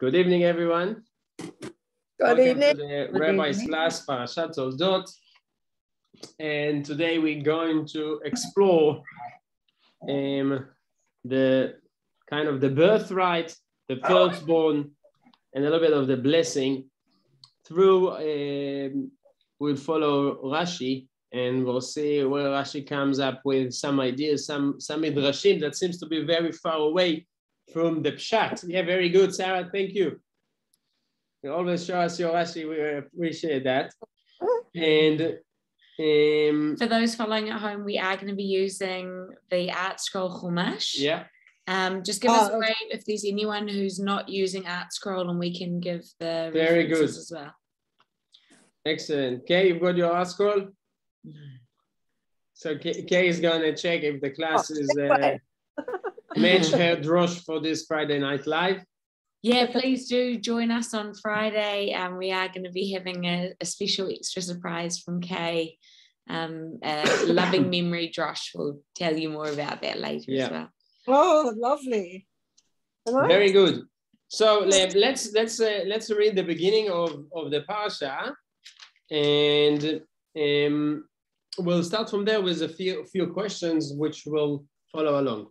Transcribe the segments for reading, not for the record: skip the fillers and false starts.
Good evening, everyone. Good evening. To the Rabbi's class, Parashat Toldot. And today we're going to explore the kind of the birthright, the firstborn, and a little bit of the blessing through, we'll follow Rashi, and we'll see where Rashi comes up with some ideas, some midrashim that seems to be very far away from the pshat. Yeah, very good, Sarah. Thank you. You always show us your Rashi. We appreciate that. And for those following at home, we are going to be using the Artscroll Chumash. Yeah. Just give us a wave if there's anyone who's not using Artscroll, and we can give the very good as well. Excellent. Kay, you've got your Artscroll? So Kay is going to check if the class is match her drosh for this Friday Night Live. Yeah, please do join us on Friday. We are going to be having a special extra surprise from Kay. Loving memory drosh. We'll tell you more about that later as well. Oh, lovely. Very good. So let's read the beginning of the Parashat, and we'll start from there with a few questions which will follow along.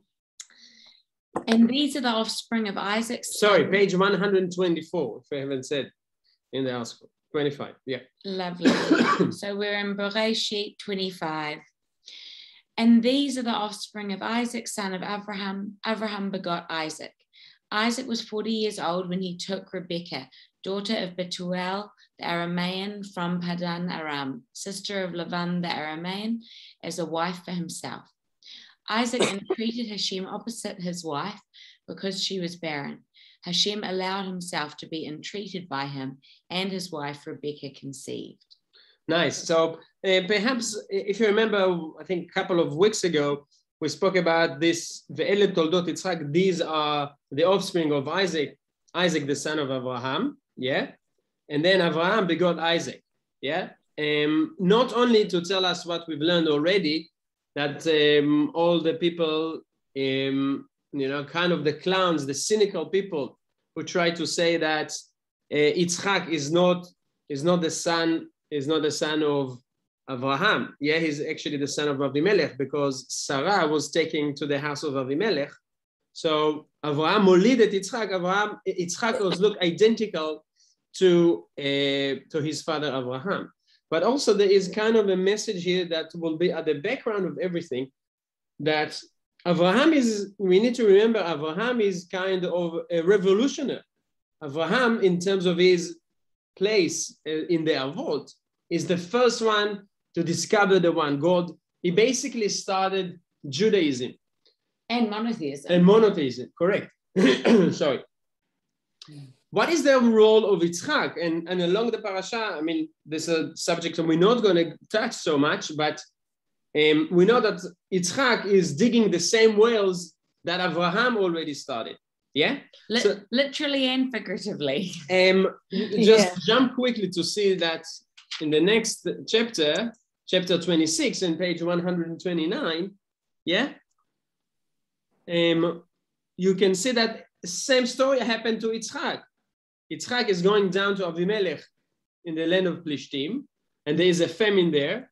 And these are the offspring of Isaac. Sorry, page 124, if I haven't said in the article. 25, yeah. Lovely. So we're in Bereshit 25. And these are the offspring of Isaac, son of Abraham. Abraham begot Isaac. Isaac was 40 years old when he took Rebekah, daughter of Bethuel, the Aramean from Padan Aram, sister of Lavan the Aramean, as a wife for himself. Isaac entreated Hashem opposite his wife because she was barren. Hashem allowed himself to be entreated by him, and his wife Rebekah conceived. Nice. So perhaps if you remember, I think a couple of weeks ago, we spoke about this, Ve'ele Toldot Yitzchak. These are the offspring of Isaac, the son of Abraham, yeah? And then Abraham begot Isaac, yeah? Not only to tell us what we've learned already, that all the people, kind of the clowns, the cynical people who try to say that Yitzchak is not the son of Abraham. Yeah, he's actually the son of Avimelech, because Sarah was taken to the house of Avimelech. So Abraham molided Yitzchak. Yitzchak was look identical to his father Abraham. But also there is kind of a message here that will be at the background of everything, that we need to remember Abraham is kind of a revolutionary. Abraham, in terms of his place in the Avot, is the first one to discover the one God. He basically started Judaism. And monotheism. Correct. Sorry. What is the role of Yitzchak? And along the parasha, I mean, this is a subject that we're not going to touch so much, but we know that Yitzchak is digging the same wells that Abraham already started. Yeah? Literally and figuratively. Jump quickly to see that in the next chapter 26 and page 129, yeah? You can see that same story happened to Yitzchak. Yitzchak is going down to Avimelech in the land of Plishtim, and there is a famine there,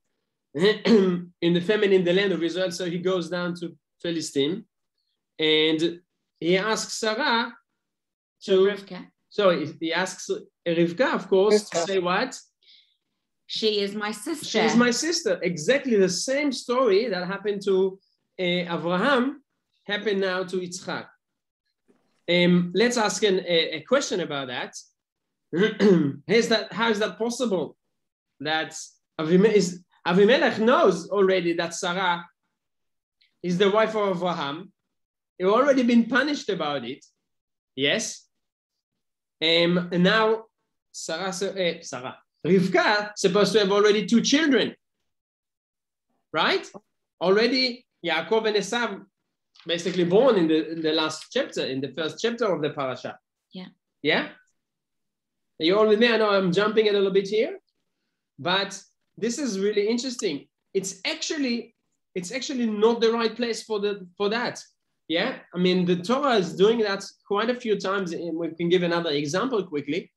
in the land of Israel, so he goes down to Philistine, and he asks Sarah Rivka. So he asks Rivka, of course, to say what? She is my sister. She is my sister. Exactly the same story that happened to Abraham happened now to Yitzchak. Let's ask a question about that. How is that possible? That Avimelech knows already that Sarah is the wife of Abraham. He's already been punished about it. Yes. And now Rivka supposed to have already 2 children. Right? Already Yaacov and Esav basically born in the last chapter, in the first chapter of the Parashat. Yeah. Yeah? Are you all with me? I know I'm jumping a little bit here, but this is really interesting. It's actually not the right place for that. Yeah, I mean, the Torah is doing that quite a few times, and we can give another example quickly,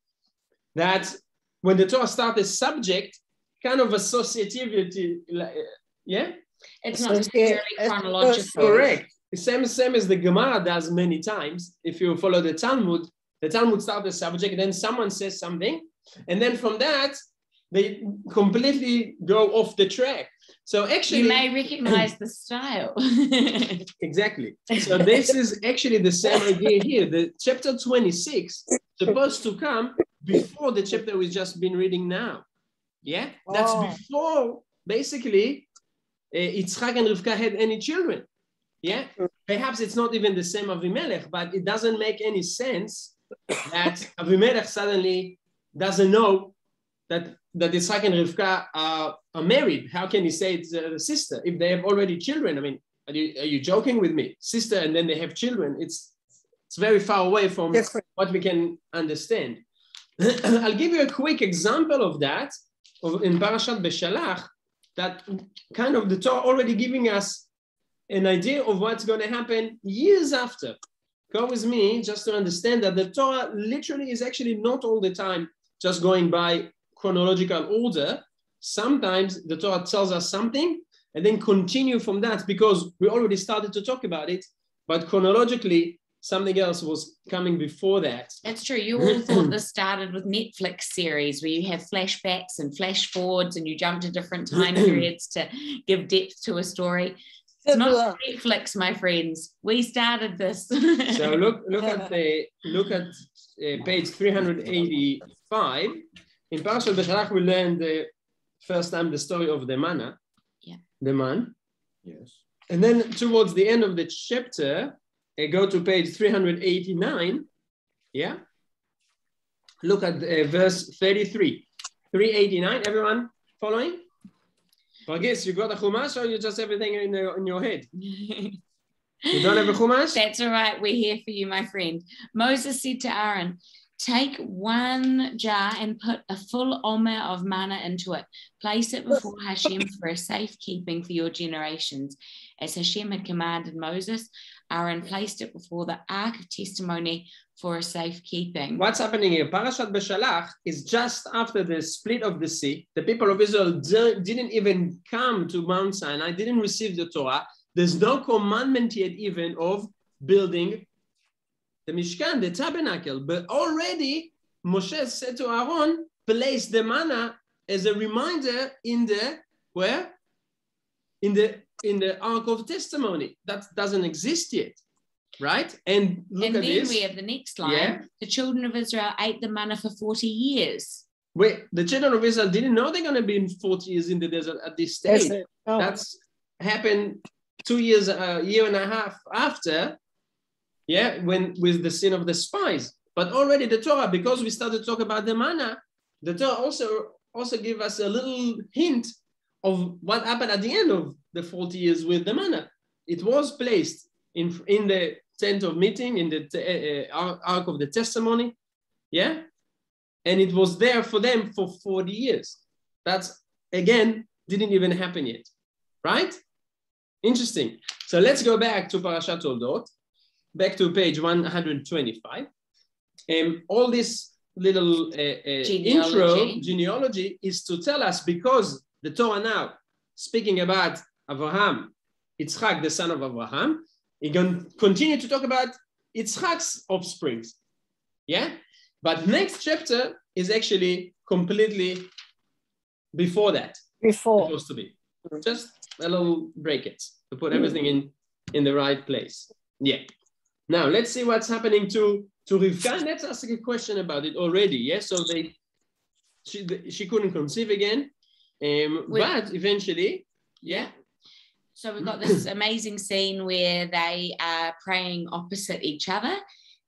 that when the Torah starts a subject, kind of associativity, yeah? It's not necessarily chronological. Correct. The same as the Gemara does many times. If you follow the Talmud starts a subject, then someone says something, and then from that, they completely go off the track. So actually, you may recognize the style. Exactly. So this is actually the same idea here. The chapter 26 supposed to come before the chapter we've just been reading now. Yeah, that's before basically Yitzchak and Rivka had any children. Yeah, perhaps it's not even the same Avimelech, but it doesn't make any sense that Avimelech suddenly doesn't know that Yitzchak and Rivka are married. How can he say it's a sister if they have already children? I mean, are you joking with me? Sister, and then they have children. It's very far away from what we can understand. I'll give you a quick example of that in Parashat Beshalach, that kind of the Torah already giving us an idea of what's going to happen years after. Go with me just to understand that the Torah literally is actually not all the time just going by chronological order. Sometimes the Torah tells us something and then continue from that because we already started to talk about it, but chronologically something else was coming before that. That's true. You all thought this started with Netflix series where you have flashbacks and flash forwards and you jump to different time periods to give depth to a story. It's not Netflix, my friends. We started this. So look at page 385. In Parashat Beshalach, we learned the first time the story of the manna, the man. Yes. And then towards the end of the chapter, go to page 389. Yeah. Look at verse 33. 389. Everyone following? I guess you got a Chumash or you just everything in your head? You don't have a Chumash? That's all right. We're here for you, my friend. Moses said to Aaron, take one jar and put a full omer of manna into it. Place it before Hashem for a safekeeping for your generations. As Hashem had commanded Moses, Aaron placed it before the Ark of Testimony for a safekeeping. What's happening here? Parashat Beshalach is just after the split of the sea. The people of Israel didn't even come to Mount Sinai, didn't receive the Torah. There's no commandment yet even of building the Mishkan, the tabernacle. But already Moshe said to Aaron, place the manna as a reminder in the Ark of Testimony. That doesn't exist yet. Right? And look at this. And then we have the next line. Yeah. The children of Israel ate the manna for 40 years. Wait, the children of Israel didn't know they're going to be in 40 years in the desert at this stage. That's happened 2 years, a year and a half after, with the sin of the spies. But already the Torah, because we started to talk about the manna, the Torah also gave us a little hint of what happened at the end of the 40 years with the manna. It was placed in the tent of meeting, in the Ark of the Testimony, and it was there for them for 40 years. That's, again, didn't even happen yet, right? Interesting. So let's go back to Parashat Toldot, back to page 125. All this little genealogy is to tell us, because the Torah now, speaking about Abraham, Yitzchak, the son of Abraham, it's going to continue to talk about Yitzchak's offspring. But next chapter is actually completely before that. Supposed to be. Just a little brackets to put everything in the right place. Now let's see what's happening to Rivka. And let's ask a question about it already. So she couldn't conceive again. But eventually, So we've got this amazing scene where they are praying opposite each other.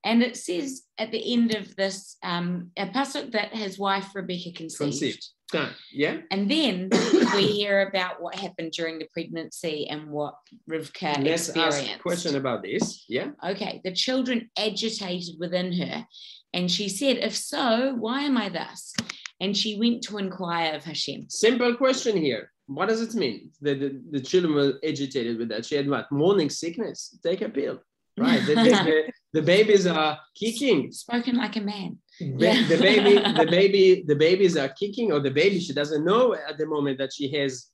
And it says at the end of this, a pasuk that his wife Rebecca conceived. And then we hear about what happened during the pregnancy and what Rivka experienced. Let's ask a question about this. Okay. The children agitated within her. And she said, if so, why am I thus? And she went to inquire of Hashem. Simple question here. What does it mean? The children were agitated with that. She had what? Morning sickness. Take a pill. Right. The babies are kicking. Spoken like a man. The babies are kicking, or the baby, she doesn't know at the moment that she has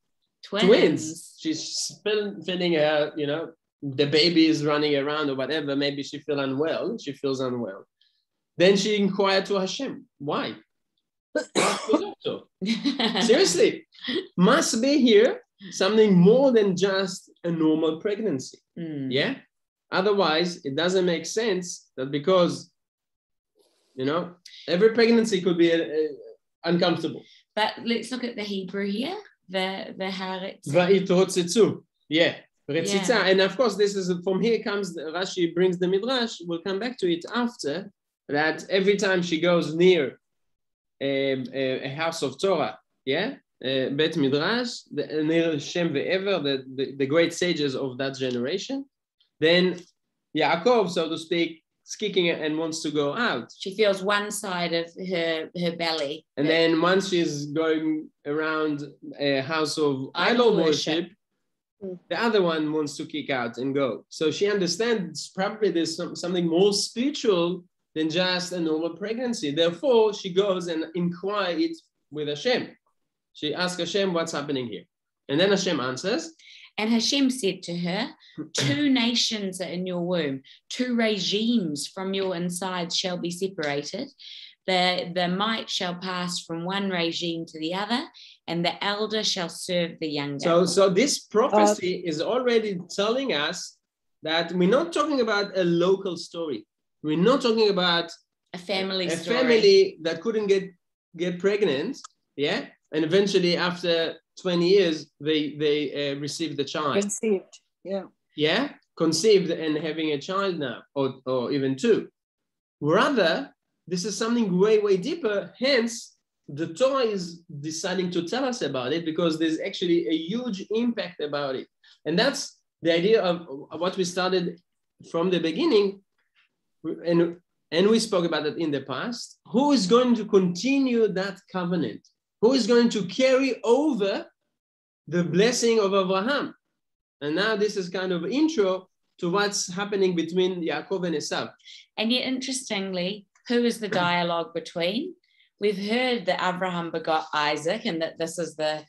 twins. She's feeling her, the baby is running around or whatever. Maybe she feels unwell. Then she inquired to Hashem. Why? Seriously, must be here something more than just a normal pregnancy. Yeah. Otherwise, it doesn't make sense that because, every pregnancy could be uncomfortable. But let's look at the Hebrew here. The Va'itotzetzu. Yeah. Retzitza. And of course, this is from here comes Rashi brings the Midrash. We'll come back to it after that. Every time she goes near a house of Torah, Bet Midrash, near Shem ve'ever, the great sages of that generation, then Yaakov, so to speak, is kicking and wants to go out. She feels one side of her belly. And then once she's going around a house of idol worship, the other one wants to kick out and go. So she understands probably there's something more spiritual than just a normal pregnancy. Therefore, she goes and inquires it with Hashem. She asks Hashem, what's happening here? And then Hashem answers. And Hashem said to her, 2 nations are in your womb, 2 regimes from your inside shall be separated. The might shall pass from one regime to the other, and the elder shall serve the younger. So this prophecy is already telling us that we're not talking about a local story. We're not talking about a family story. Family that couldn't get pregnant, and eventually after 20 years they received the child. Conceived, conceived and having a child now, or even 2. Rather, this is something way, way deeper. Hence, the Torah is deciding to tell us about it because there's actually a huge impact about it. And that's the idea of what we started from the beginning. And we spoke about it in the past. Who is going to continue that covenant? Who is going to carry over the blessing of Abraham? And now this is kind of intro to what's happening between Yaakov and Esav. And yet, interestingly, who is the dialogue between? We've heard that Abraham begot Isaac and that this is the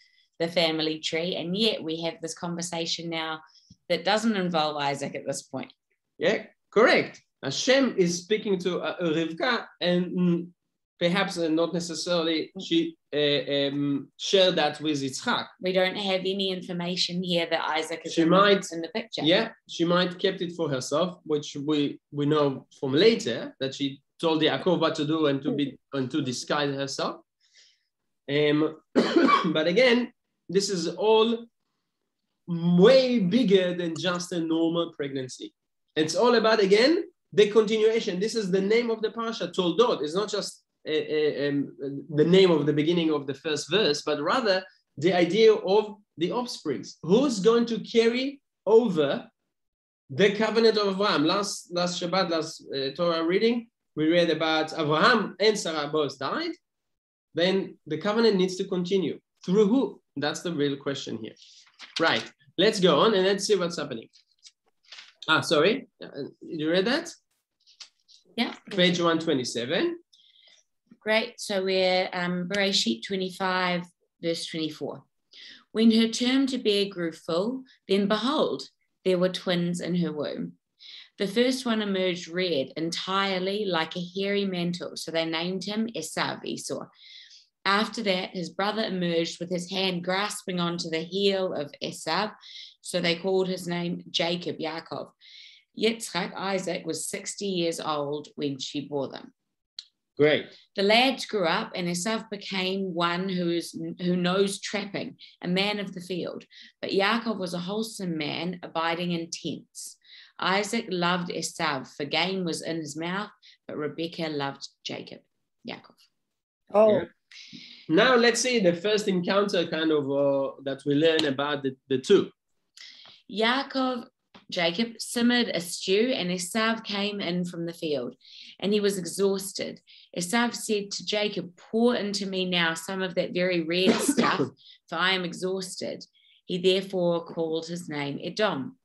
family tree. And yet we have this conversation now that doesn't involve Isaac at this point. Yeah, correct. Hashem is speaking to Rivka, and perhaps not necessarily she shared that with Yitzchak. We don't have any information here that Isaac is in the picture. Yeah, she might kept it for herself, which we know from later that she told Yaakov what to do and to disguise herself. But again, this is all way bigger than just a normal pregnancy. It's all about, again, the continuation. This is the name of the Parashat, Toldot. It's not just the name of the beginning of the first verse, but rather the idea of the offsprings. Who's going to carry over the covenant of Abraham? Last Shabbat, last Torah reading, we read about Abraham and Sarah both died. Then the covenant needs to continue. Through who? That's the real question here. Right. Let's go on and let's see what's happening. Sorry. You read that? Yeah. Page 127. Great. So we're Bereshit 25, verse 24. When her term to bear grew full, then behold, there were twins in her womb. The first one emerged red, entirely like a hairy mantle. So they named him Esav, Esau. After that, his brother emerged with his hand grasping onto the heel of Esav. So they called his name Jacob, Yaakov. Yitzchak, Isaac, was 60 years old when she bore them. Great. The lads grew up, and Esav became one who knows trapping, a man of the field. But Yaakov was a wholesome man, abiding in tents. Isaac loved Esav, for gain was in his mouth, but Rebekah loved Jacob, Yaakov. Oh. Yeah. Now let's see the first encounter kind of that we learn about the two. Jacob simmered a stew, and Esav came in from the field, and he was exhausted. Esav said to Jacob, pour into me now some of that very red stuff, for I am exhausted. He therefore called his name Edom.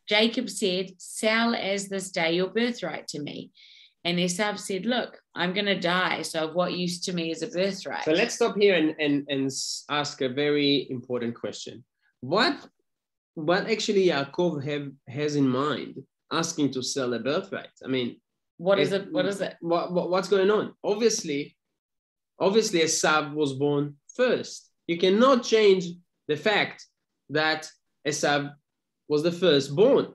Jacob said, sell as this day your birthright to me. And Esav said, look, I'm going to die, so of what use to me is a birthright? So let's stop here and ask a very important question. What actually Yaakov has in mind asking to sell a birthright? I mean, what is it? What's going on? Obviously, Esav was born first. You cannot change the fact that Esav was the firstborn.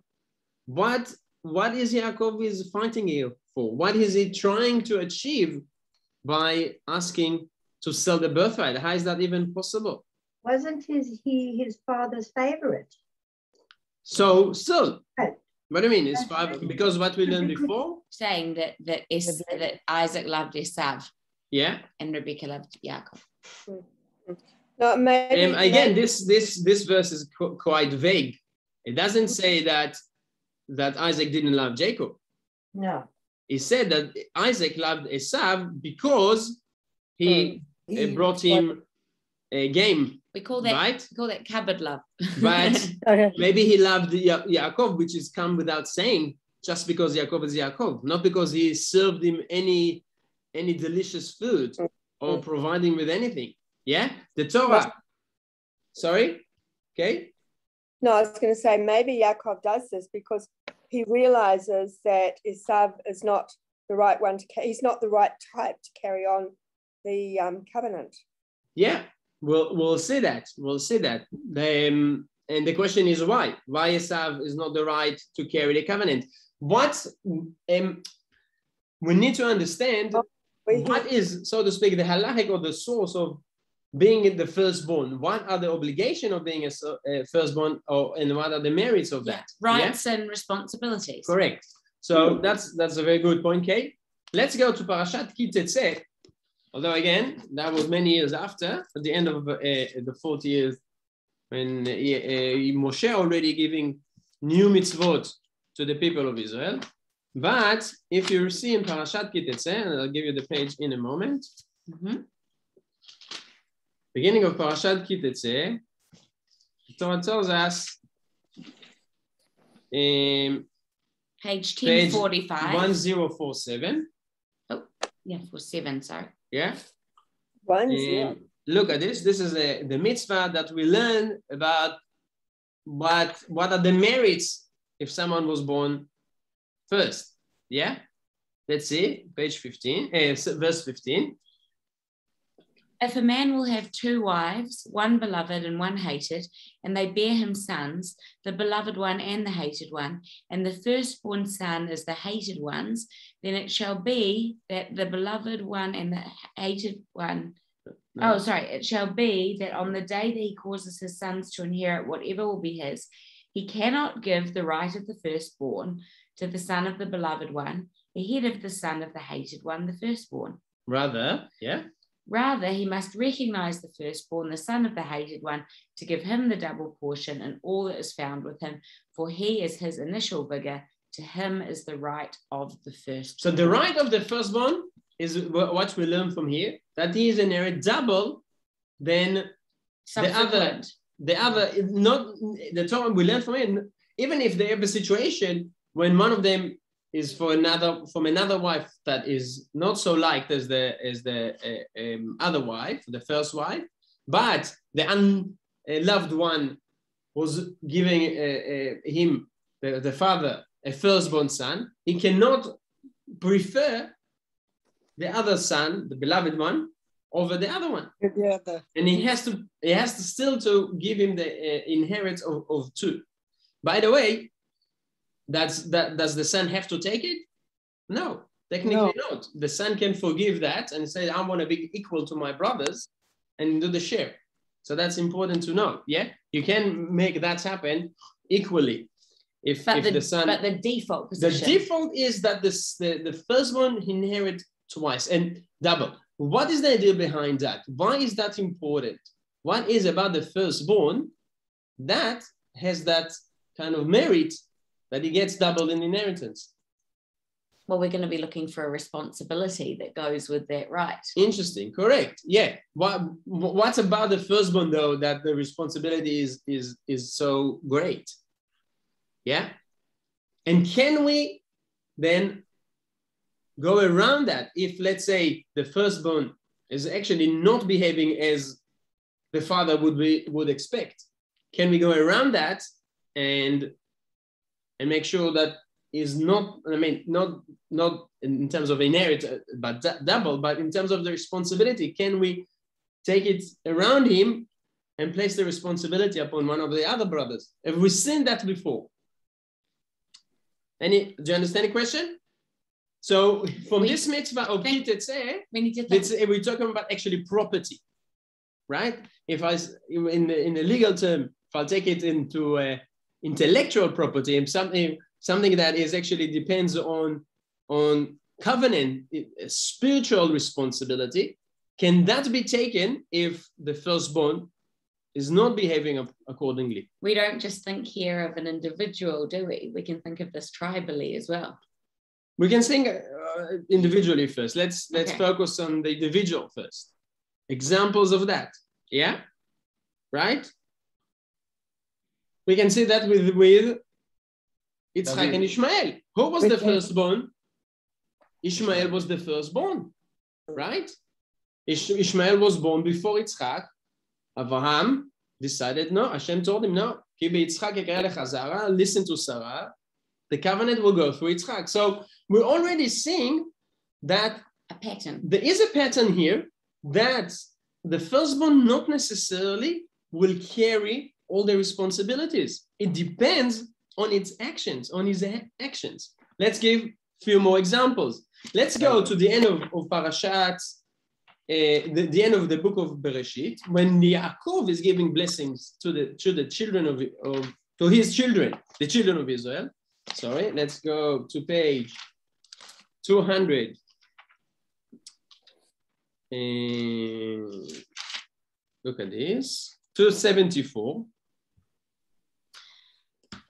What is Yaakov is fighting here for? What is he trying to achieve by asking to sell the birthright? How is that even possible? Wasn't he his father's favorite? So what do you mean? His father, because what we learned before? Saying that Isaac loved Esav. Yeah. And Rebekah loved Yaakov. No, maybe, again, this verse is quite vague. It doesn't say that Isaac didn't love Jacob. No. He said that Isaac loved Esav because he brought him a game. We call that right? We call that cupboard love. But maybe he loved Yaakov, which is come without saying, just because Yaakov is Yaakov, not because he served him any delicious food or providing with anything. Yeah, the Torah. Sorry, okay. No, I was going to say maybe Yaakov does this because he realizes that Esav is not the right one he's not the right type to carry on the covenant. Yeah, we'll see that. We'll see that. And the question is why? Why Esav is not the right to carry the covenant? What we need to understand what is, so to speak, the halachic or the source of being the firstborn. What are the obligations of being a firstborn, and what are the merits of that? Rights and responsibilities. Correct. So that's a very good point, Kate. Let's go to Parashat Ki Tetzeh. Although again, that was many years after, at the end of the 40 years, when Moshe already giving new mitzvot to the people of Israel. But if you see in Parashat Ki Tetzeh, and I'll give you the page in a moment. Beginning of Parashat Ki Tetzeh, the Torah tells us page 1045. 1047. Oh, yeah, 47, sorry. Yeah. 10. Look at this. This is the mitzvah that we learn about what are the merits if someone was born first. Yeah. Let's see, page 15, verse 15. If a man will have two wives, one beloved and one hated, and they bear him sons, the beloved one and the hated one, and the firstborn son is the hated one's, then it shall be that the beloved one and the hated one, it shall be that on the day that he causes his sons to inherit whatever will be his, he cannot give the right of the firstborn to the son of the beloved one, ahead of the son of the hated one, the firstborn. Rather, he must recognize the firstborn, the son of the hated one, to give him the double portion and all that is found with him, for he is his initial vigor. To him is the right of the firstborn. So the right of the firstborn is what we learn from here, that he is inherit double than the other. Not the Torah we learn from it. Even if they have a situation when one of them is from another wife that is not so liked as the other wife, the first wife, but the unloved one was giving him, the father, a firstborn son. He cannot prefer the other son, the beloved one, over the other one, and he has to still to give him the inheritance of two. By the way, does the son have to take it? No, technically not. The son can forgive that and say, I want to be equal to my brothers and do the share. So that's important to know. Yeah, you can make that happen equally. But the default position. The default is that the firstborn inherit twice and double. What is the idea behind that? Why is that important? What is about the firstborn that has that kind of merit that he gets double in inheritance? Well, we're going to be looking for a responsibility that goes with that right. Interesting, correct. Yeah. What's about the firstborn though that the responsibility is so great? Yeah. And can we then go around that if, let's say, the firstborn is actually not behaving as the father would expect? Can we go around that and make sure that is not, I mean, not in terms of inherit, but double, but in terms of the responsibility, can we take it around him and place the responsibility upon one of the other brothers? Have we seen that before? Do you understand the question? So from this mitzvah of Kittetzeh, we're talking about actually property, right? If in the legal term, if I'll take it into intellectual property and something that is actually depends on covenant, spiritual responsibility, can that be taken if the firstborn is not behaving accordingly? We don't just think here of an individual, do we? We can think of this tribally as well. We can think individually first. Let's focus on the individual first. Examples of that, yeah, right? We can see that with Yitzchak and Ishmael. Who was the firstborn? Ishmael was the firstborn, right? Ishmael was born before Yitzchak. Abraham decided no. Hashem told him no. Listen to Sarah. The covenant will go through Yitzchak. So we're already seeing that a pattern. There is a pattern here that the firstborn not necessarily will carry all the responsibilities. It depends on its actions, on his actions. Let's give a few more examples. Let's go to the end of Parashat, the end of the book of Bereshit, when Yaakov is giving blessings to the children to his children, the children of Israel. Sorry, let's go to page 200. Look at this, 274.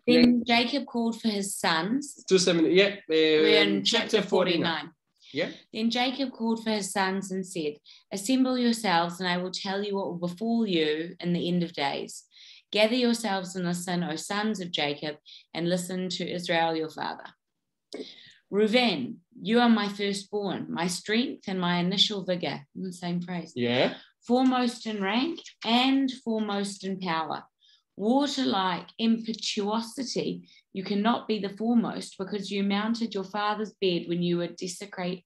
Then Jacob called for his sons. 270, yeah. We're in chapter 49. Yeah. Then Jacob called for his sons and said, "Assemble yourselves, and I will tell you what will befall you in the end of days. Gather yourselves and listen, O sons of Jacob, and listen to Israel your father. Reuven, you are my firstborn, my strength and my initial vigor." In the same phrase. Yeah. "Foremost in rank and foremost in power. Water-like impetuosity, you cannot be the foremost because you mounted your father's bed when you were desecrated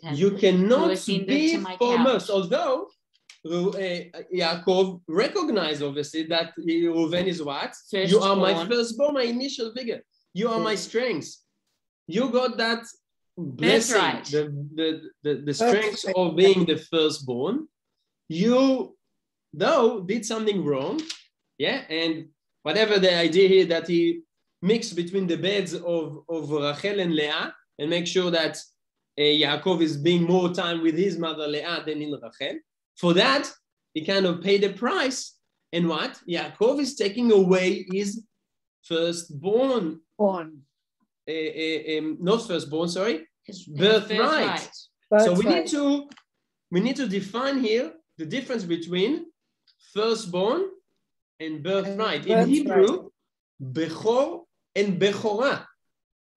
him. You cannot be foremost, although Yaakov recognized obviously that Reuven is what? You are my firstborn, my initial vigor. You are my strength. You got that blessing, the strength of being the firstborn. You, though, did something wrong. Yeah, and whatever the idea here that he mixed between the beds of Rachel and Leah and make sure that Yaakov is being more time with his mother Leah than in Rachel. For that, he kind of paid the price. And what? Yaakov is taking away his firstborn. Not firstborn, sorry. His birthright. So we need to define here the difference between firstborn and birthright. In Hebrew, Bechor and Bechorah.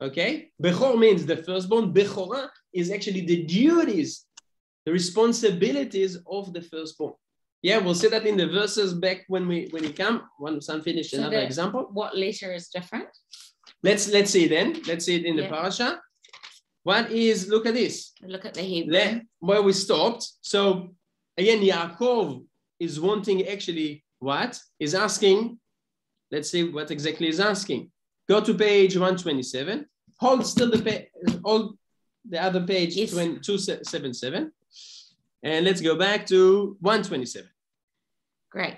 Okay? Bechor means the firstborn. Bechorah is actually the duties, the responsibilities of the firstborn. Yeah, we'll see that in the verses back when we come. Once I'm finished, so another example. What letter is different? Let's see then. Let's see it in the parasha. What is, look at this. Look at the Hebrew. Where we stopped. So again, Yaakov is wanting actually what? Is asking, let's see what exactly is asking. Go to page 127. Hold still hold the other page, yes. 277. And let's go back to 127. Great.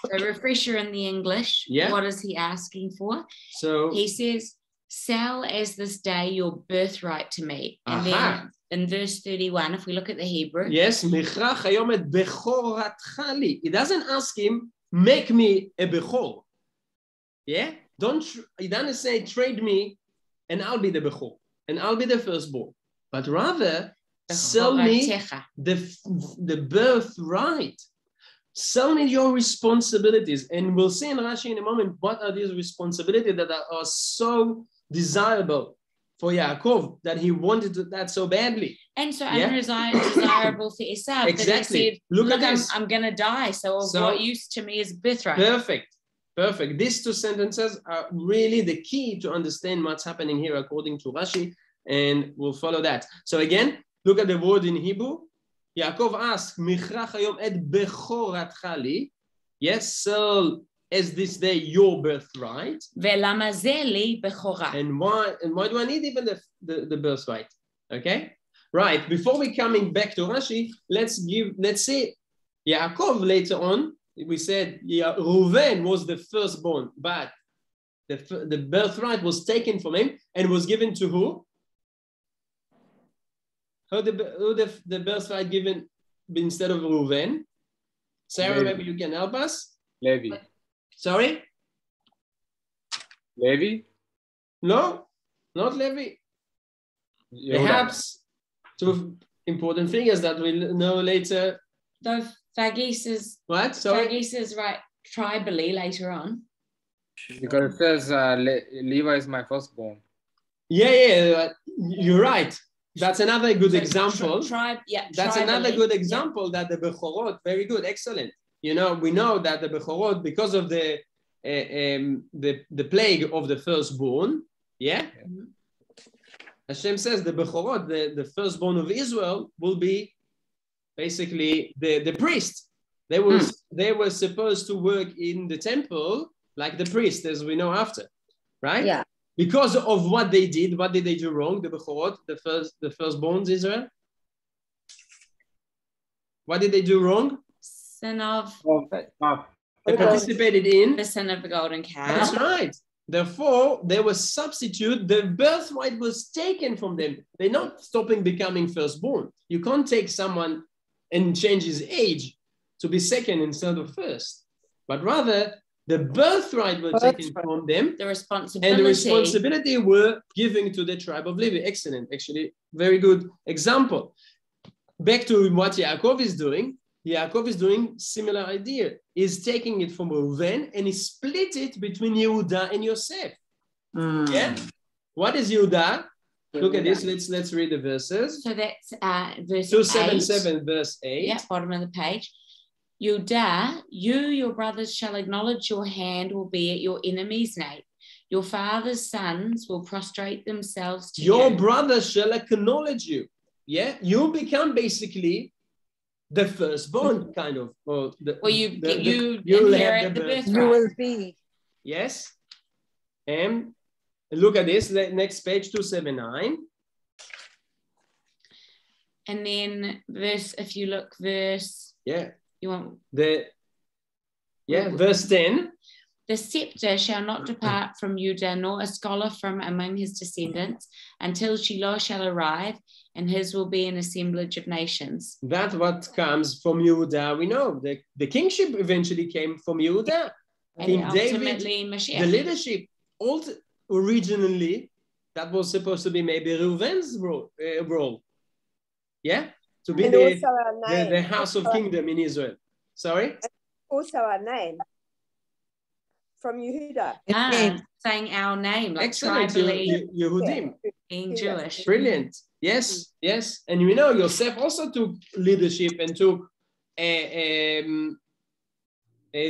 So refresher in the English. Yeah. What is he asking for? So he says, "Sell as this day your birthright to me." And then in verse 31, if we look at the Hebrew. Yes. He doesn't ask him, make me a bechor. Yeah. He doesn't say, trade me and I'll be the bechor and I'll be the firstborn. But rather, sell me the birthright. so many your responsibilities. And we'll see in Rashi in a moment what are these responsibilities that are so desirable for Yaakov, that he wanted that so badly. And so undesirable for Esau. Exactly. Said, look at this. I'm going to die. So what use to me is birthright. Perfect. These two sentences are really the key to understand what's happening here according to Rashi. And we'll follow that. So again, look at the word in Hebrew. Yaakov asks, Michrach hayom et bechoratcha li. Yes, sell as this day your birthright. Ve'lama ze li bechora. And why do I need even the birthright? Okay? Right. Before we coming back to Rashi, let's say Yaakov later on, we said Reuven was the firstborn, but the birthright was taken from him and was given to who? Who the birthright given instead of Reuven? Sarah, Levi. maybe you can help us. Levi. Sorry? Levi? No, not Levi. Perhaps two important figures that we'll know later. Though Fagis is What? Sorry? Fagis is right tribally later on. Because it says Levi is my firstborn. Yeah, you're right. That's another good example. That's another good example that the Bechorot, very good, excellent. You know, we know that the Bechorot, because of the plague of the firstborn, Hashem says the Bechorot, the firstborn of Israel, will be basically the priest. They were supposed to work in the temple like the priest, as we know after, right? Yeah. Because of what they did they do wrong? The Bechorot, the firstborns Israel. What did they do wrong? Sin of. They participated in the sin of the golden cow. That's right. Therefore, they were substitute. The birthright was taken from them. They're not stopping becoming firstborn. You can't take someone and change his age to be second instead of first, but rather the birthright was taken from them. The responsibility. And the responsibility were given to the tribe of Levi. Excellent. Actually, very good example. Back to what Yaakov is doing. Yaakov is doing similar idea. He's taking it from Reuven and he split it between Yehuda and Yosef. Yeah. What is Yehuda? Look at this. Let's read the verses. So that's verse 277, verse 8. Yeah, bottom of the page. Yehuda, your brothers shall acknowledge your hand will be at your enemy's nape. Your father's sons will prostrate themselves to you. Your brothers shall acknowledge you. Yeah, you become basically the firstborn, kind of. Or you inherit the birthright. You will be. Yes. And look at this. Next page, 279. And then if you look verse. Yeah. You want verse 10. The scepter shall not depart from Judah, nor a scholar from among his descendants, until Shiloh shall arrive, and his will be an assemblage of nations. That's what comes from Yehuda. We know the kingship eventually came from Yehuda. King David, Mashiach. The leadership, originally, that was supposed to be maybe Reuven's role. Yeah? To be the house of kingdom in Israel. Sorry? Also our name. From Yehuda. Saying our name, like excellent, tribally. Yehudim. Being Jewish. Brilliant. Yes. And we know Yosef also took leadership and took a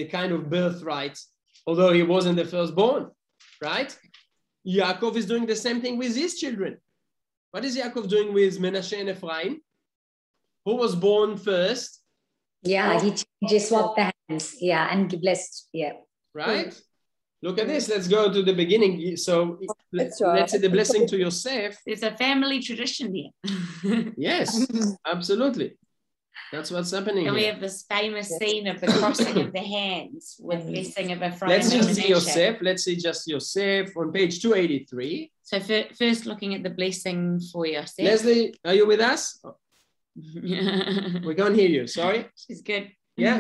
kind of birthright, although he wasn't the firstborn, right? Yaakov is doing the same thing with his children. What is Yaakov doing with Menashe and Ephraim? Who was born first? Yeah, he just swapped the hands. Yeah, and blessed. Yeah. Right? Look at this. Let's go to the beginning. So let's say the blessing to Yosef. It's a family tradition here. Yes, absolutely. That's what's happening. And we have this famous scene of the crossing of the hands with blessing of Ephraim. Let's just see Yosef. Let's see just Yosef on page 283. So first looking at the blessing for Yosef. Leslie, are you with us? We can't hear you. Sorry. She's good. Yeah.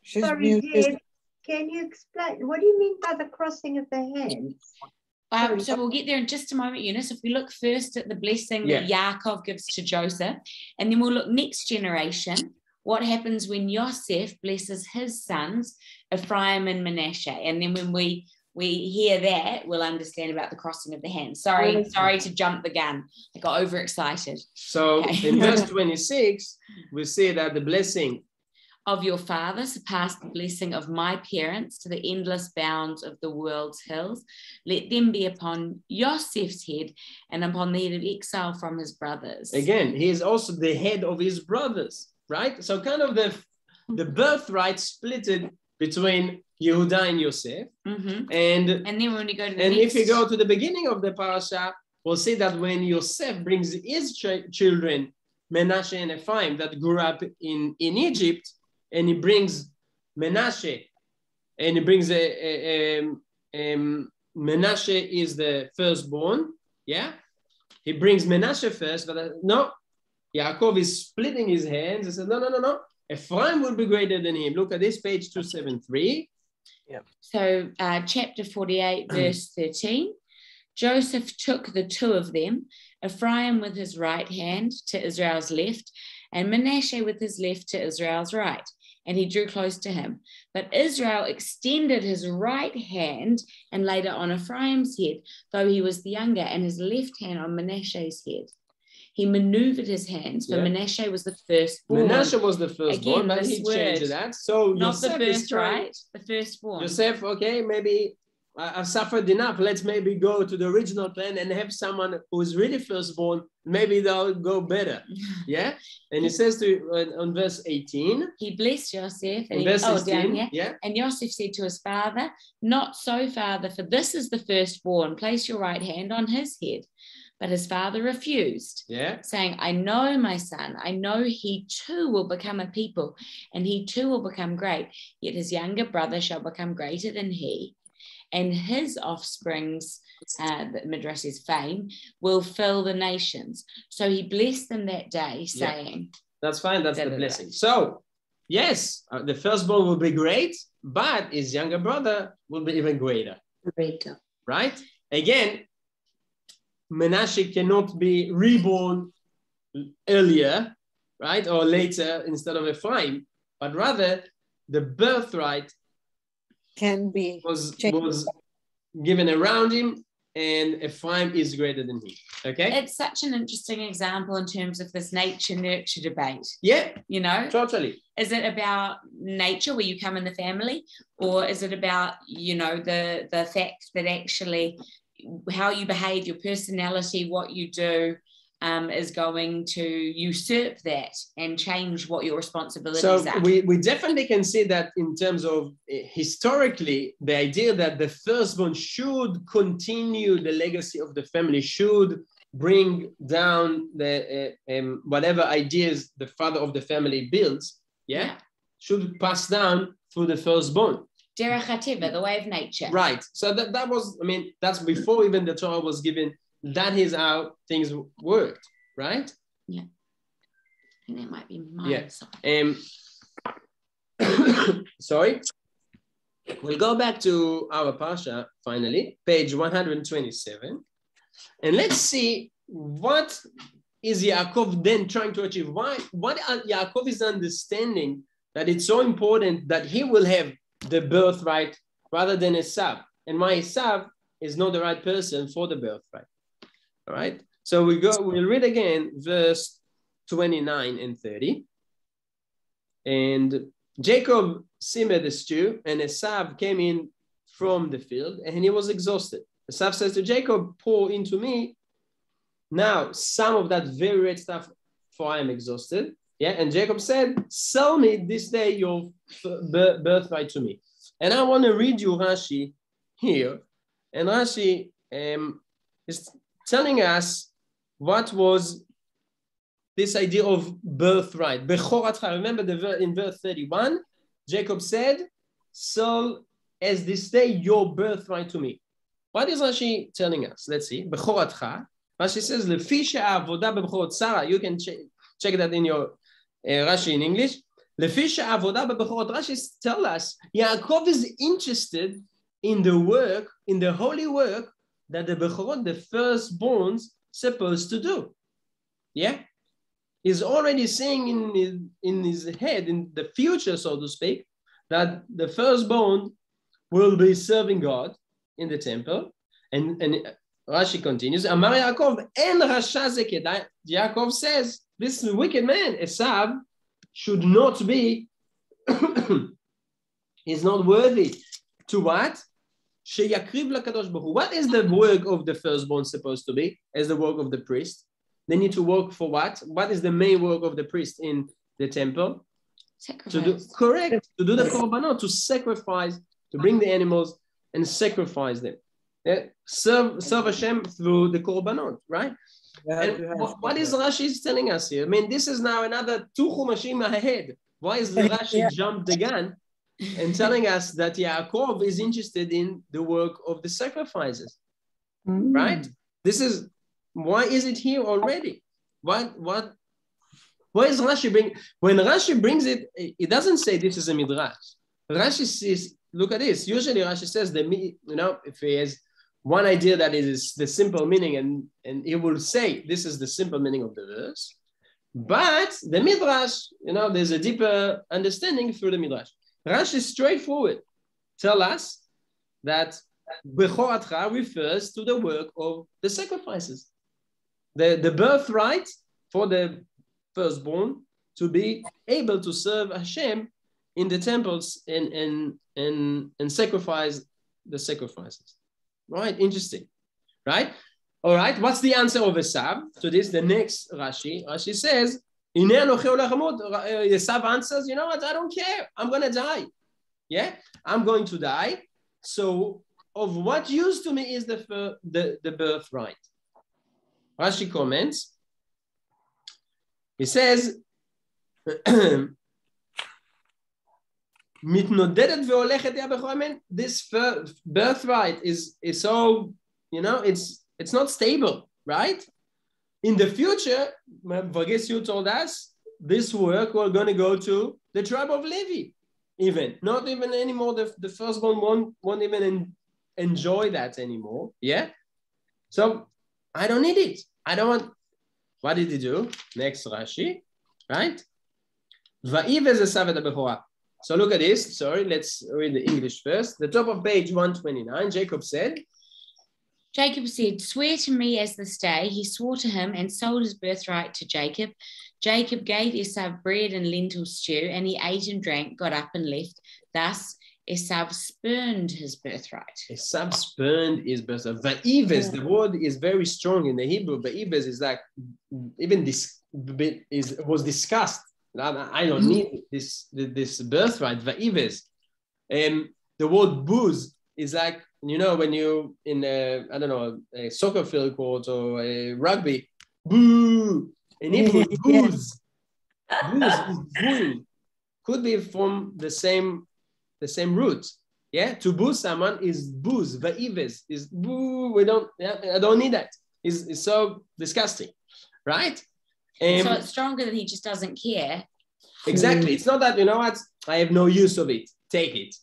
Sorry, dear. Can you explain? What do you mean by the crossing of the hands? So we'll get there in just a moment, Eunice. If we look first at the blessing that Yaakov gives to Joseph, and then we'll look next generation. what happens when Yosef blesses his sons, Ephraim and Manasseh. And then when we hear that, we'll understand about the crossing of the hands. Sorry to jump the gun. I got overexcited. So in verse 26, we see that the blessing of your father surpassed the blessing of my parents to the endless bounds of the world's hills. Let them be upon Yosef's head and upon the head of exile from his brothers. Again, he is also the head of his brothers, right? So kind of the birthright splitted between Yehuda and Yosef. Mm-hmm. And then when we go to the if you go to the beginning of the parasha, we'll see that when Yosef brings his children, Manasseh and Ephraim, that grew up in Egypt, and he brings Manasseh, and he brings Manasseh is the firstborn, yeah? He brings Manasseh first, but no, Yaakov is splitting his hands. He says, no. Ephraim will be greater than him. Look at this, page 273. Yeah. So chapter 48, verse 13. Joseph took the two of them, Ephraim with his right hand to Israel's left, and Manasseh with his left to Israel's right. And he drew close to him. But Israel extended his right hand and laid it on Ephraim's head, though he was the younger, and his left hand on Manasseh's head. He maneuvered his hands, for Manasseh was the firstborn. Manasseh was the firstborn, but he changed that. So not Yosef the birthright, the firstborn. Yosef, okay, maybe I've suffered enough. Let's maybe go to the original plan and have someone who's really firstborn. Maybe they'll go better. Yeah? And he says on verse 18. He blessed Joseph. And verse 16, And Joseph said to his father, not so, father, for this is the firstborn. Place your right hand on his head. But his father refused, saying, I know, my son, I know he too will become a people, and he too will become great. Yet his younger brother shall become greater than he, and his offspring's, the Midrash's fame, will fill the nations. So he blessed them that day, saying... That's fine, that's the blessing. So, yes, the firstborn will be great, but his younger brother will be even greater. Right? Again, Manasseh cannot be reborn earlier, right, or later instead of Ephraim, but rather the birthright can be was given around him, and Ephraim is greater than him. Okay, it's such an interesting example in terms of this nature-nurture debate. Yeah, you know, totally. Is it about nature, where you come in the family, or is it about, you know, the fact that actually how you behave, your personality, what you do is going to usurp that and change what your responsibilities are. We definitely can see that in terms of historically, the idea that the firstborn should continue the legacy of the family, should bring down the whatever ideas the father of the family builds, should pass down through the firstborn. Derech HaTeva, the way of nature. Right. So that was, I mean, that's before even the Torah was given. That is how things worked, right? Yeah. I think that might be mine. Sorry. We'll go back to our Parsha, finally, page 127. And let's see what is Yaakov then trying to achieve. What Yaakov is understanding that it's so important that he will have the birthright rather than Esav, and why Esav is not the right person for the birthright. All right, so we'll read again verse 29 and 30. And Jacob simmered the stew, and Esav came in from the field, and he was exhausted. Esav says to Jacob, pour into me now some of that very red stuff, for I am exhausted. Yeah, and Jacob said, sell me this day your birthright to me. And I want to read you Rashi here. And Rashi is telling us what was this idea of birthright. Remember in verse 31, Jacob said, sell as this day your birthright to me. What is Rashi telling us? Let's see. Rashi says, Sarah, you can check that in your Rashi in English. Rashi tells us Yaakov is interested in the work, in the holy work that the Bechorot, the firstborns, supposed to do. Yeah? is already saying in his head, in the future, so to speak, that the firstborn will be serving God in the temple. And Rashi continues, Amar Yaakov en rasha ze kedai. Yaakov says, this wicked man, Esav, should not be, is not worthy to what? Sheyakriv lakadosh baruch hu. What is the work of the firstborn supposed to be as the work of the priest? They need to work for what? What is the main work of the priest in the temple? Sacrifice. To do the korbanot, to sacrifice, to bring the animals and sacrifice them. Yeah? Serve Hashem through the korbanot, right? And what is Rashi telling us here? I mean, this is now another 2 chumashim ahead. Why is Rashi jumped the gun and telling us that Yaakov is interested in the work of the sacrifices, right? This is, why is it here already? Why is Rashi bring? When Rashi brings it, it doesn't say this is a midrash. Rashi says, look at this. Usually Rashi says if he has one idea that it is the simple meaning, and he will say this is the simple meaning of the verse. But the midrash, there's a deeper understanding through the midrash. Rashi is straightforward. Tell us that Bechoratcha refers to the work of the sacrifices. The birthright for the firstborn to be able to serve Hashem in the temples and sacrifice the sacrifices. Right? Interesting. Right? All right. What's the answer of Esav to this? The next Rashi. Rashi says, Esav answers, you know what? I don't care. I'm going to die. Yeah? I'm going to die. So of what use to me is the birthright? Rashi comments. He says, this birthright is so, it's not stable, right? In the future, I guess you told us, this work we're going to go to the tribe of Levi, not even anymore. The firstborn won't even enjoy that anymore. Yeah. So I don't need it. I don't want. What did he do? Next Rashi, right? So look at this. Sorry, let's read the English first. The top of page 129. Jacob said, swear to me as this day. He swore to him and sold his birthright to Jacob. Jacob gave Esau bread and lentil stew, and he ate and drank, got up and left. Thus, Esau spurned his birthright. Esau spurned his birthright. Va'ives, the word is very strong in the Hebrew. Va'ives is like, even this was discussed. I don't need this birthright. Va'ives. The word booze is like, when you in a soccer field court or a rugby, boo. In Hebrew, booze. Booze is booing. Could be from the same root. Yeah, to boo someone is booze. Va'ives is boo. I don't need that. It's so disgusting, right? So it's stronger than he just doesn't care. Exactly. It's not that, I have no use of it. Take it.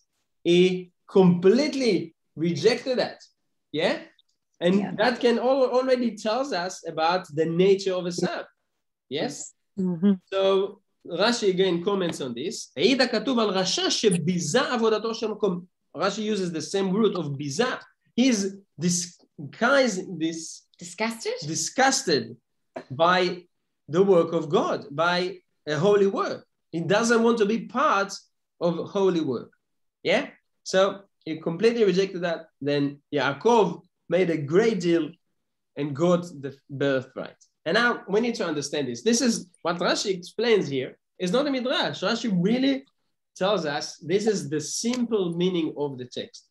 He completely rejected that. Yeah? And that can already tells us about the nature of Esau. Yes? Mm-hmm. So Rashi again comments on this. Rashi uses the same root of biza. He's disgusted by the work of God, by a holy work. He doesn't want to be part of holy work. Yeah? So he completely rejected that. Then Yaakov made a great deal and got the birthright. And now we need to understand this. This is what Rashi explains here. It's not a midrash. Rashi really tells us this is the simple meaning of the text.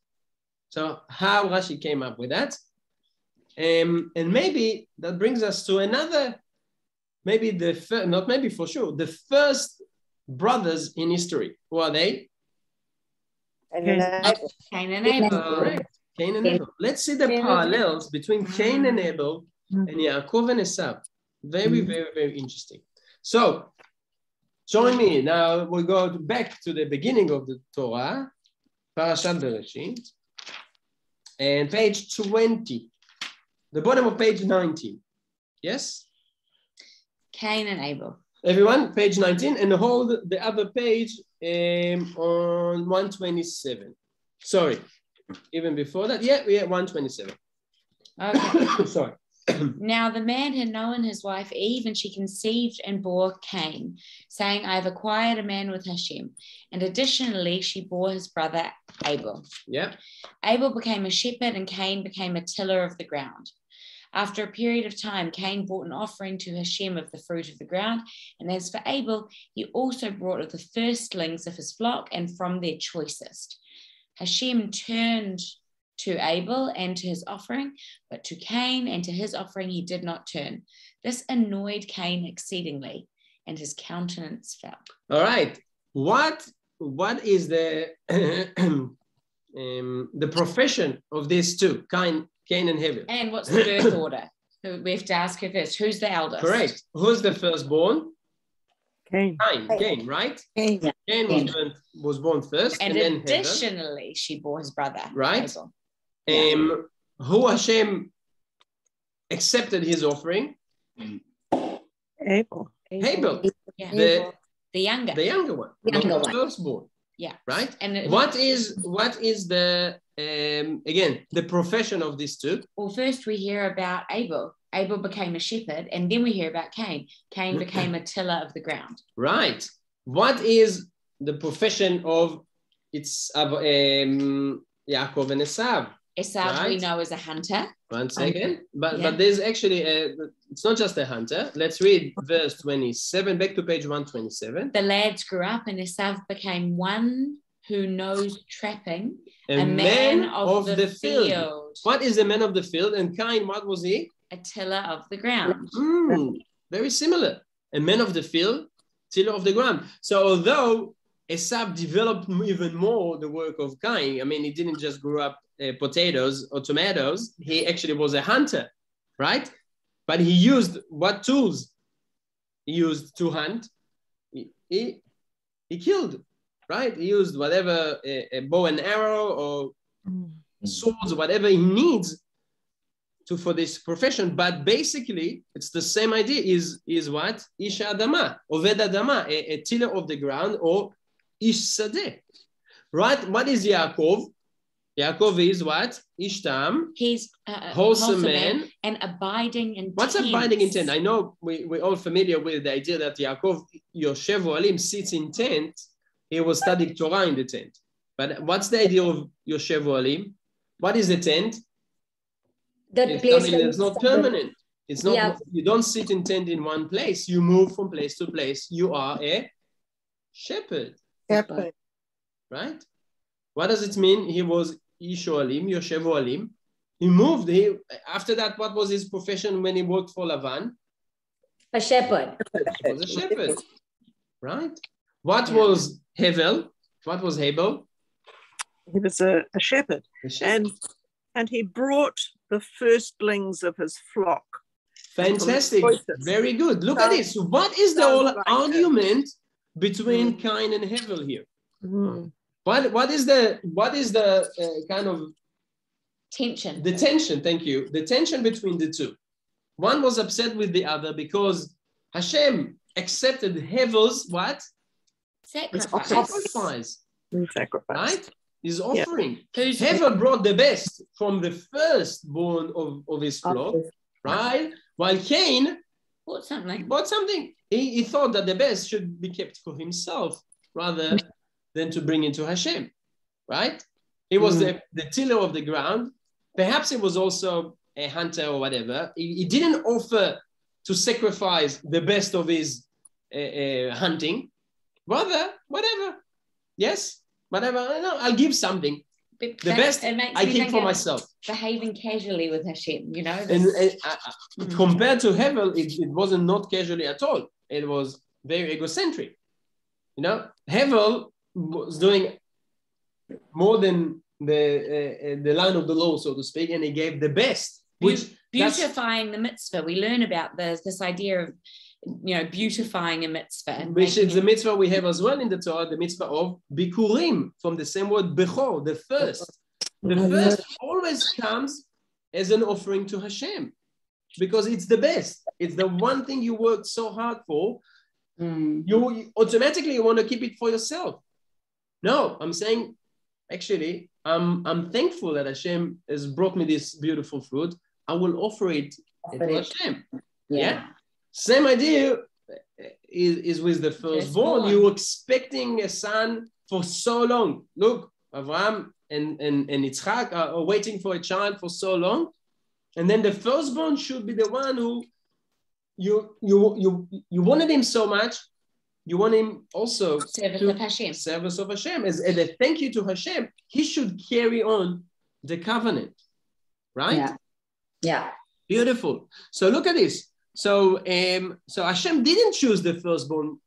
So how Rashi came up with that. And maybe that brings us to another, the first brothers in history. Who are they? Cain and Abel. Correct. Cain and Abel. Let's see the parallels between Cain and Abel and Yaakov and Esav. Very, very, very interesting. So, join me. Now we go back to the beginning of the Torah, Parashat Bereshit, and page 20, the bottom of page 19. Yes? Cain and Abel. Everyone, page 19, and hold the other page on 127. Sorry, even before that. Yeah, we are 127. Okay. Sorry. Now the man had known his wife Eve, and she conceived and bore Cain, saying, I have acquired a man with Hashem. And additionally, she bore his brother Abel. Yeah. Abel became a shepherd, and Cain became a tiller of the ground. After a period of time, Cain brought an offering to Hashem of the fruit of the ground. And as for Abel, he also brought of the firstlings of his flock and from their choicest. Hashem turned to Abel and to his offering, but to Cain and to his offering he did not turn. This annoyed Cain exceedingly, and his countenance fell. All right. What is the the profession of these two, Cain and Abel? And what's the birth order? We have to ask her first. Who's the eldest? Correct. Who's the firstborn? Cain. Cain, right? Cain. Cain was born first, And then additionally, Abel. She bore his brother. Right. Abel. Who Hashem accepted his offering? Abel. Yeah. The younger. The younger one. Younger not the one. firstborn. Yeah. Right? And What is the again the profession of these two? Well, first we hear about Abel. Abel became a shepherd, and then we hear about Cain. Cain became a tiller of the ground. Right. What is the profession of Yaacov and Esav? Esav we know as a hunter. One second. But there's actually it's not just a hunter. Let's read verse 27, back to page 127. The lads grew up, and Esav became one who knows trapping, A man of the field. What is a man of the field? And Cain, what was he? A tiller of the ground. Very similar. A man of the field, tiller of the ground. So although Esav developed even more the work of Cain, I mean, he didn't just grow up potatoes or tomatoes. He actually was a hunter, right? But he used what tools? He used to hunt. He killed, right? He used whatever, a bow and arrow or swords, whatever he needs for this profession. But basically, it's the same idea. Is what? Ish Adama, Oved Adama, a tiller of the ground, or Ish Sadeh, right? What is Yaakov? Yaakov is what? Ishtam. He's wholesome man and abiding in What's tents. abiding in tent? I know we're all familiar with the idea that Yaakov, Yoshev Ohalim, sits in tent. He was studying Torah in the tent. But what's the idea of Yoshev Ohalim? What is the tent? That place Something that's not permanent. It's not. You don't sit in tent in one place. You move from place to place. You are a shepherd. Shepherd. Right? What does it mean? He was Ish Ohalim, Yoshev Ohalim. He moved. After that, what was his profession when he worked for Lavan? A shepherd. He was a shepherd. Right? What was Hevel? What was Hebel? He was a shepherd. And he brought the firstlings of his flock. Fantastic. Very good. Look at this. What is the whole argument between Cain and Hevel here? What is the kind of tension? The tension, thank you. The tension between the two. One was upset with the other because Hashem accepted Hevel's what? Sacrifice. Right? His offering. Yeah. Hevel brought the best from the firstborn of his flock, right? While Cain bought something. He thought that the best should be kept for himself rather than to bring into Hashem, right? He was the tiller of the ground. Perhaps he was also a hunter or whatever. He didn't offer to sacrifice the best of his hunting. Rather, whatever. Yes, whatever. I'll give something. The best I keep for myself. Behaving casually with Hashem, you know. And compared to Hevel, it wasn't not casually at all. It was very egocentric. You know, Hevel was doing more than the line of the law, so to speak, and he gave the best. Beautifying the mitzvah. We learn about this idea of, beautifying a mitzvah. Which is the mitzvah we have as well in the Torah, the mitzvah of Bikurim, from the same word, Bechor, the first. The first always comes as an offering to Hashem. because it's the best. It's the one thing you worked so hard for. You automatically want to keep it for yourself. No, I'm saying, actually, I'm thankful that Hashem has brought me this beautiful fruit. I will offer it to Hashem. Yeah. Same idea is with the firstborn. You were expecting a son for so long. Look, Avraham and Yitzchak are waiting for a child for so long. And then the firstborn should be the one who you wanted him so much. You want him also service of Hashem. As a thank you to Hashem, he should carry on the covenant. Right? Yeah. Beautiful. So look at this. So Hashem didn't choose the firstborn.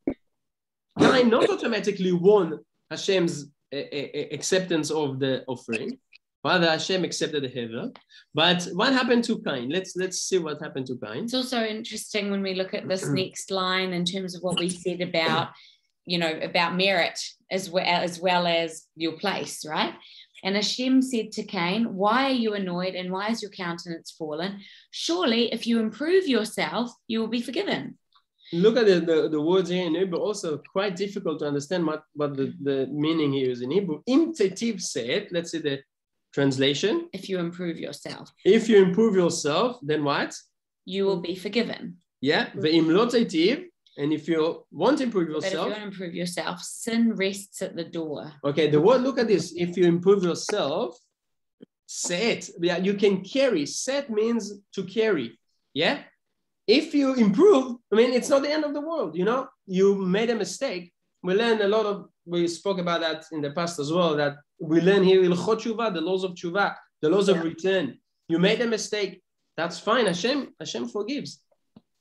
Cain not automatically won Hashem's acceptance of the offering. Rather, Hashem accepted the Hevel. But what happened to Cain? Let's see what happened to Cain. It's also interesting when we look at this next line in terms of what we said about, about merit as well as your place, right? And Hashem said to Cain, why are you annoyed and why is your countenance fallen? Surely if you improve yourself, you will be forgiven. Look at the words here in Hebrew, also quite difficult to understand what the meaning here is in Hebrew. Im tetiv said, let's see the translation. If you improve yourself. If you improve yourself, then what? You will be forgiven. Yeah. Ve'im lo tetiv, and if you want to improve yourself. But if you want to improve yourself, sin rests at the door. Okay, the word, look at this. If you improve yourself, set. Yeah, you can carry. Set means to carry. Yeah. If you improve, it's not the end of the world. You made a mistake. We learned we spoke about that in the past as well, that we learn here, Ilchot Tshuva, the laws of Tshuva, the laws of return. You made a mistake. That's fine. Hashem forgives.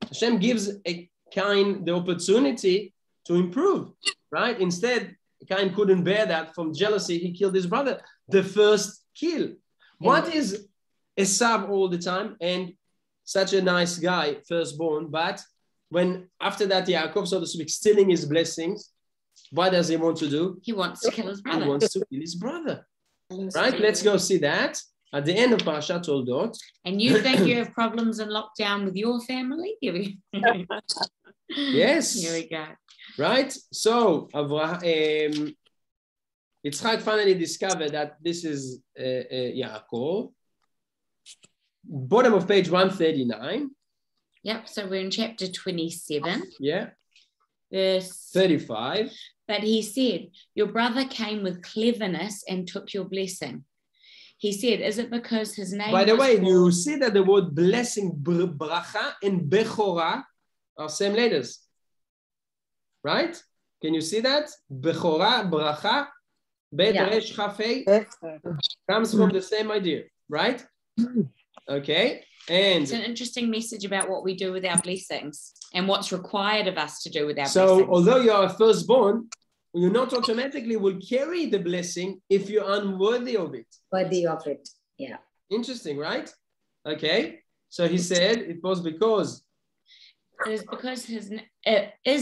Hashem gives a Cain the opportunity to improve, right? Instead, Cain couldn't bear that. From jealousy, he killed his brother. The first kill. What is Esav all the time? And such a nice guy, firstborn, but when after that Yaakov, so to speak, stealing his blessings, what does he want to do? He wants to kill his brother. He wants to kill his brother. Right? Let's go see that at the end of Parashat Toldot. And you think you have problems in lockdown with your family? Yes. Here we go. Right? So Yitzchak finally discovered that this is Yaakov. Bottom of page 139. Yep, so we're in chapter 27. Yeah. Verse 35. But he said, your brother came with cleverness and took your blessing. He said, is it because his name By the way, you see that the word blessing, bracha, and bechora are same letters. Right? Can you see that? Bechora, bracha, bet, resh, chafei, comes from the same idea. Right? Okay, and it's an interesting message about what we do with our blessings and what's required of us to do with our blessings. So, although you are a firstborn, you not automatically will carry the blessing if you're unworthy of it. Worthy of it, yeah. Interesting, right? Okay, so he said it was because. Is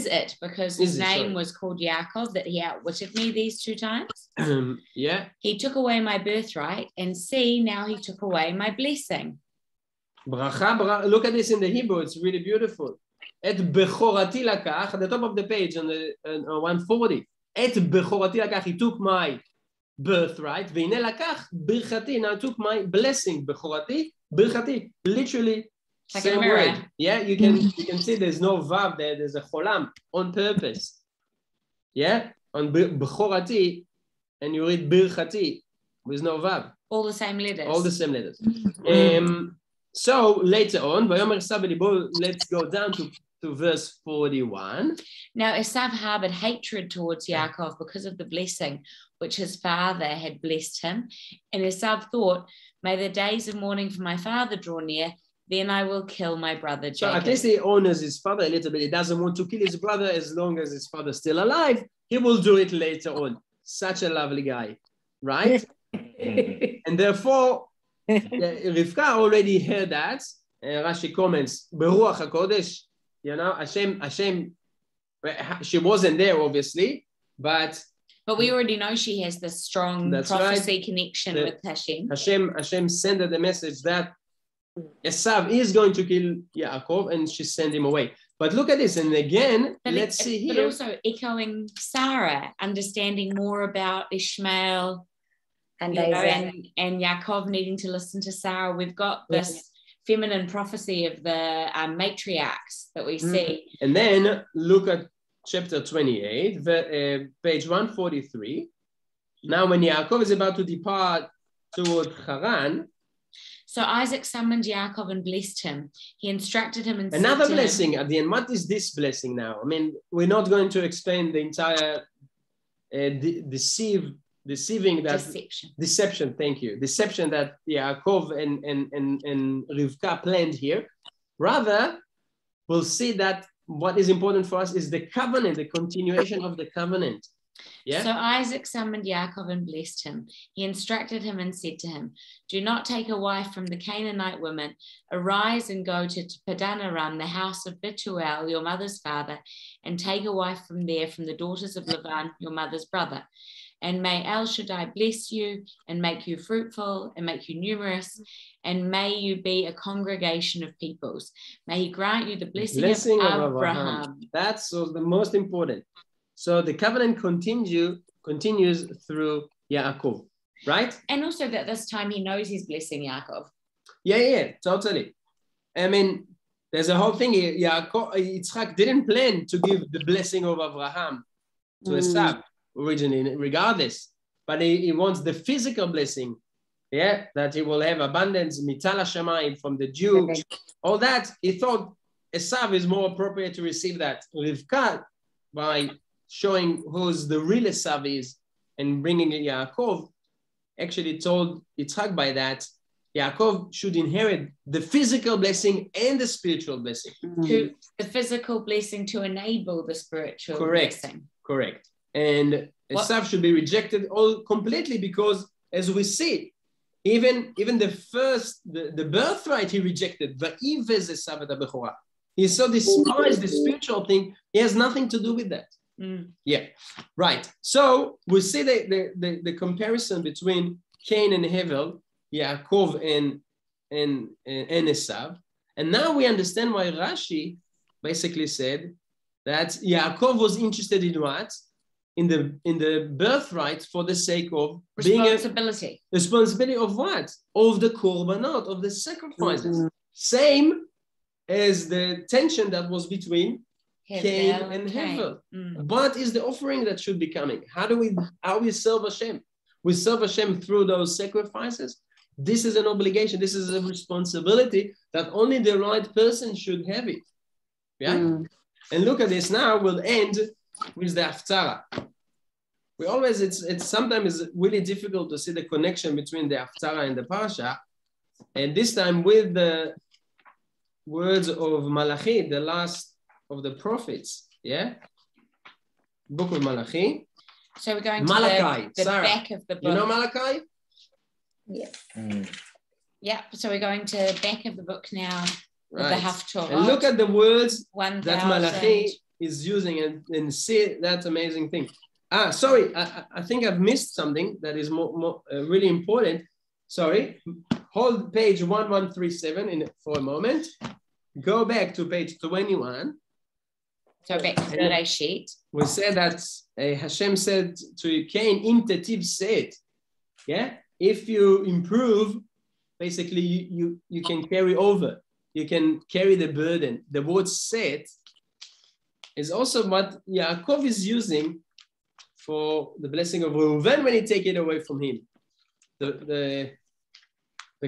it because his name was called Yaakov that he outwitted me these two times? Yeah. He took away my birthright, and see, now he took away my blessing. Bracha, look at this in the Hebrew, it's really beautiful. Et bechorati lakach, at the top of the page on 140. Et bechorati lakach, he took my birthright. Ve'ine lakach birchati, now took my blessing. Bechorati, birchati, literally. Like same word. Yeah, you can see there's no vav there, there's a cholam on purpose. Yeah, on bechorati, and you read birchati with no vav. All the same letters. All the same letters. So later on, let's go down to verse 41. Now Esav harbored hatred towards Yaakov because of the blessing which his father had blessed him. And Esav thought, may the days of mourning for my father draw near, then I will kill my brother Jacob. So at least he honors his father a little bit. He doesn't want to kill his brother as long as his father's still alive. He will do it later on. Such a lovely guy, right? And therefore, Rivka already heard that. Rashi comments, Beruach HaKodesh, Hashem, she wasn't there obviously, but we already know she has this strong prophecy connection with Hashem. Hashem sent her the message that Esav is going to kill Yaakov, and she sent him away. But look at this, and again, let's see here. But also echoing Sarah, understanding more about Ishmael and Yaakov needing to listen to Sarah. We've got this feminine prophecy of the matriarchs that we see. And then look at chapter 28, page 143. Now when Yaakov is about to depart toward Haran, so Isaac summoned Yaakov and blessed him. He instructed him and said another to blessing him, at the end. What is this blessing now? I mean, we're not going to explain the entire deception. Thank you. Deception that Yaakov and Rivka planned here. Rather, we'll see that what is important for us is the covenant, the continuation of the covenant. Yeah. So Isaac summoned Yaakov and blessed him. He instructed him and said to him, do not take a wife from the Canaanite women. Arise and go to Padan Aram, the house of Bethuel, your mother's father, and take a wife from there, from the daughters of Laban, your mother's brother. And may El Shaddai bless you and make you fruitful and make you numerous, and may you be a congregation of peoples. May he grant you the blessing of Abraham. That's the most important. So the covenant continues through Yaakov, right? And also that this time he knows he's blessing Yaakov. Yeah, totally. I mean, there's a whole thing. Yitzchak didn't plan to give the blessing of Abraham to Esav originally, regardless. But he wants the physical blessing, that he will have abundance, mital hashamayim from the dew, all that. He thought Esav is more appropriate to receive that. Rivka, by showing who's the real Esav is and bringing Yaakov, actually told Yitzchak by that, Yaakov should inherit the physical blessing and the spiritual blessing. The physical blessing to enable the spiritual blessing. Correct. And Esav should be rejected all completely because, as we see, even the birthright he rejected. He so despised the spiritual thing. He has nothing to do with that. Yeah, right. So we see the comparison between Cain and Hevel, Yaakov and Esav, and now we understand why Rashi basically said that Yaakov was interested in what? In the birthright for the sake of responsibility. Responsibility of what? Of the korbanot, of the sacrifices. Same as the tension that was between Cain and Hevel. What is the offering that should be coming? How we serve Hashem? We serve Hashem through those sacrifices. This is an obligation. This is a responsibility that only the right person should have it. Yeah. And look at this now. We'll end with the Haftarah. It's sometimes really difficult to see the connection between the Haftarah and the Parashat. And this time with the words of Malachi, the last of the prophets, book of Malachi. So we're going to Malachi, the back of the book. You know Malachi? Yes. Yeah, so we're going to the back of the book now with the Haftarah. And look at the words that Malachi is using and see that amazing thing. Sorry, I think I've missed something that is more really important. Sorry, hold page 1137 for a moment. Go back to page 21. So back to the sheet. We said that Hashem said to Cain, "Im tetiv se'et." Yeah, if you improve, basically you can carry over. You can carry the burden. The word "se'et" is also what Yaakov is using for the blessing of Reuven when he take it away from him, the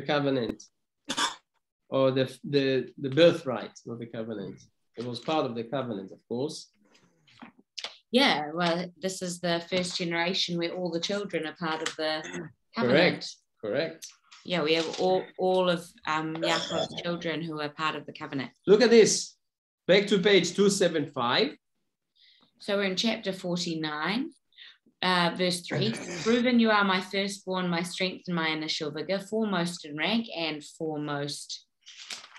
covenant, or the birthright, not the covenant. It was part of the covenant, of course. Yeah, well, this is the first generation where all the children are part of the covenant. Correct. Yeah, we have all of Yaakov's children who are part of the covenant. Look at this. Back to page 275. So we're in chapter 49, verse 3. Reuben, you are my firstborn, my strength and my initial vigor, foremost in rank and foremost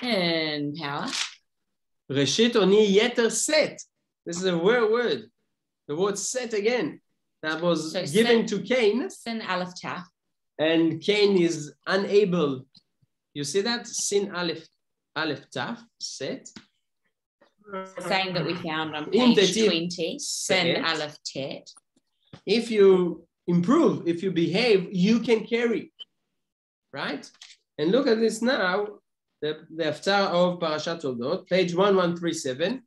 in power. Reshit oni yeter set. This is a rare word. The word set again. That was given to Cain. Sin aleph taf. And Cain is unable. You see that? Sin Aleph Taf, set. Saying that we found on page 20, Sin Aleph Tet. If you improve, if you behave, you can carry, right? And look at this now, the Haftarah of Parashat Toldot, page 1137,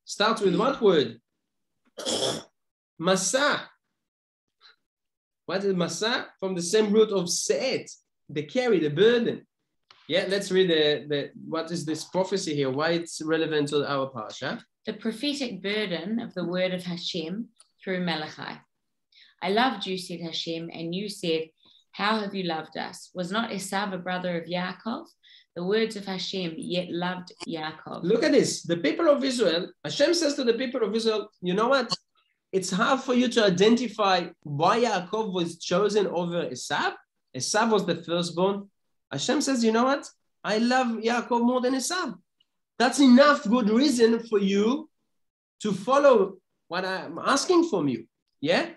starts with what word? Masa. What is Masa? From the same root of Se'et, the carry, the burden. Yeah, let's read what is this prophecy here, why it's relevant to our Parasha. The prophetic burden of the word of Hashem through Malachi. I loved you, said Hashem, and you said, how have you loved us? Was not Esav a brother of Yaakov? The words of Hashem yet loved Yaakov. Look at this. The people of Israel, Hashem says to the people of Israel, you know what? It's hard for you to identify why Yaakov was chosen over Esav. Esav was the firstborn. Hashem says, you know what? I love Yaakov more than Esav. That's enough good reason for you to follow what I'm asking from you. Yeah?